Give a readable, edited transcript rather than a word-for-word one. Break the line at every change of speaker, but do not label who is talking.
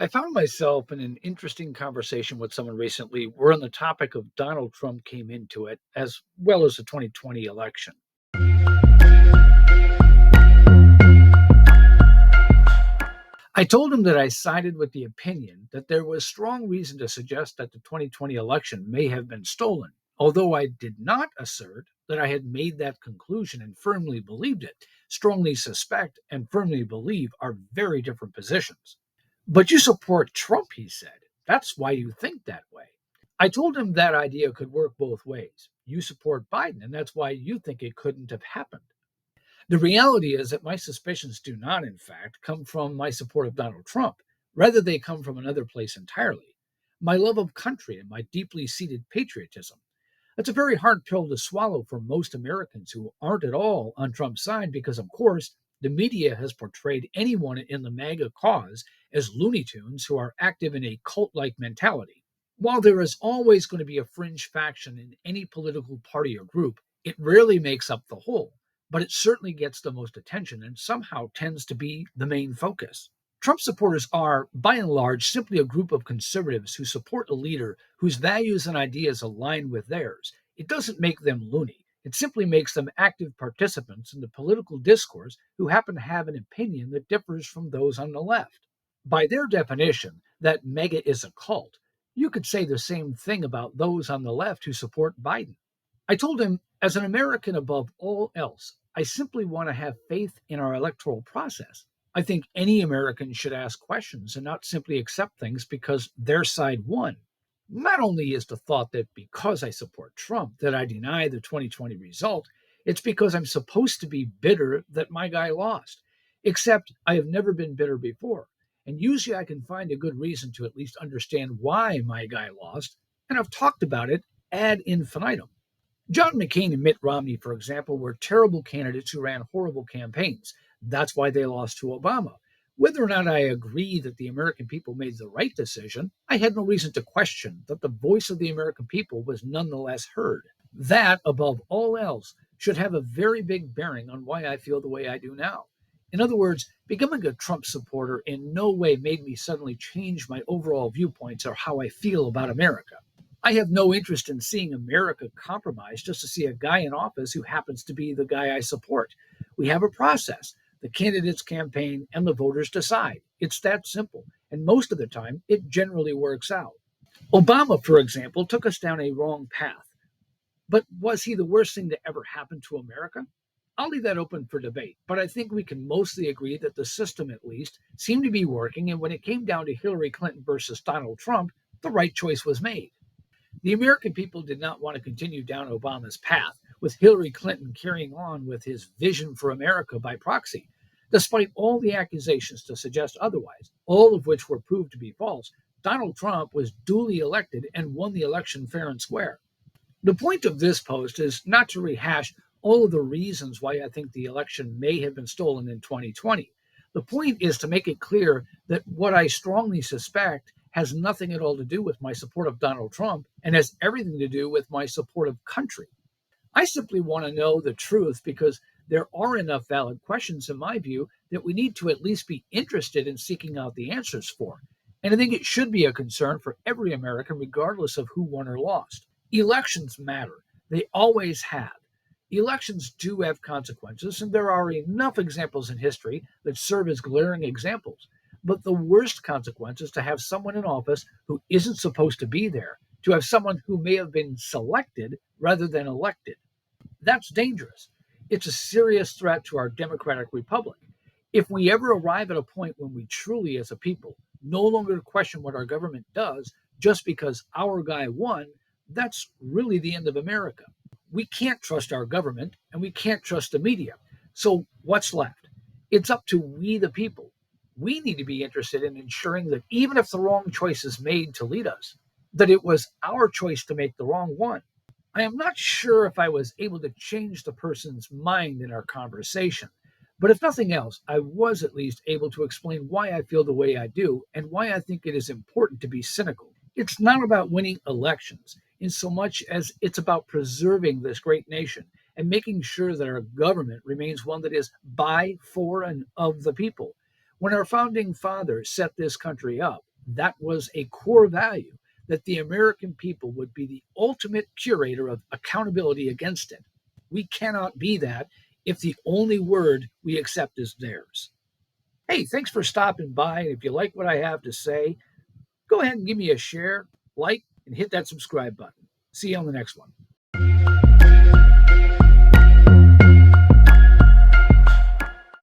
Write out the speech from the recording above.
I found myself in an interesting conversation with someone recently wherein the topic of Donald Trump came into it, as well as the 2020 election. I told him that I sided with the opinion that there was strong reason to suggest that the 2020 election may have been stolen, although I did not assert that I had made that conclusion and firmly believed it. Strongly suspect and firmly believe are very different positions. But you support Trump, he said. That's why you think that way. I told him that idea could work both ways. You support Biden, and that's why you think it couldn't have happened. The reality is that my suspicions do not, in fact, come from my support of Donald Trump. Rather, they come from another place entirely: my love of country and my deeply seated patriotism. That's a very hard pill to swallow for most Americans who aren't at all on Trump's side because, of course, the media has portrayed anyone in the MAGA cause as Looney Tunes who are active in a cult like mentality. While there is always going to be a fringe faction in any political party or group, it rarely makes up the whole, but it certainly gets the most attention and somehow tends to be the main focus. Trump supporters are, by and large, simply a group of conservatives who support a leader whose values and ideas align with theirs. It doesn't make them loony. It simply makes them active participants in the political discourse who happen to have an opinion that differs from those on the left. By their definition, that mega is a cult. You could say the same thing about those on the left who support Biden. I told him, as an American above all else, I simply want to have faith in our electoral process. I think any American should ask questions and not simply accept things because their side won. Not only is the thought that because I support Trump that I deny the 2020 result, it's because I'm supposed to be bitter that my guy lost. Except I have never been bitter before. And usually I can find a good reason to at least understand why my guy lost, and I've talked about it ad infinitum. John McCain and Mitt Romney, for example, were terrible candidates who ran horrible campaigns. That's why they lost to Obama. Whether or not I agree that the American people made the right decision, I had no reason to question that the voice of the American people was nonetheless heard. That, above all else, should have a very big bearing on why I feel the way I do now. In other words, becoming a Trump supporter in no way made me suddenly change my overall viewpoints or how I feel about America. I have no interest in seeing America compromised just to see a guy in office who happens to be the guy I support. We have a process. The candidates campaign and the voters decide. It's that simple. And most of the time, it generally works out. Obama, for example, took us down a wrong path. But was he the worst thing to ever happen to America? I'll leave that open for debate, but I think we can mostly agree that the system, at least, seemed to be working, and when it came down to Hillary Clinton versus Donald Trump, the right choice was made. The American people did not want to continue down Obama's path, with Hillary Clinton carrying on with his vision for America by proxy, despite all the accusations to suggest otherwise, all of which were proved to be false. Donald Trump was duly elected and won the election fair and square. The point of this post is not to rehash all of the reasons why I think the election may have been stolen in 2020. The point is to make it clear that what I strongly suspect has nothing at all to do with my support of Donald Trump and has everything to do with my support of country. I simply want to know the truth because there are enough valid questions, in my view, that we need to at least be interested in seeking out the answers for. And I think it should be a concern for every American, regardless of who won or lost. Elections matter. They always have. Elections do have consequences, and there are enough examples in history that serve as glaring examples. But the worst consequence is to have someone in office who isn't supposed to be there, to have someone who may have been selected rather than elected. That's dangerous. It's a serious threat to our democratic republic. If we ever arrive at a point when we truly, as a people, no longer question what our government does just because our guy won, that's really the end of America. We can't trust our government and we can't trust the media. So what's left? It's up to we, the people. We need to be interested in ensuring that even if the wrong choice is made to lead us, that it was our choice to make the wrong one. I am not sure if I was able to change the person's mind in our conversation, but if nothing else, I was at least able to explain why I feel the way I do and why I think it is important to be cynical. It's not about winning elections in so much as it's about preserving this great nation and making sure that our government remains one that is by, for, and of the people. When our founding fathers set this country up, that was a core value, that the American people would be the ultimate curator of accountability against it. We cannot be that if the only word we accept is theirs. Hey, thanks for stopping by. And if you like what I have to say, go ahead and give me a share, like, and hit that subscribe button. See you on the next one.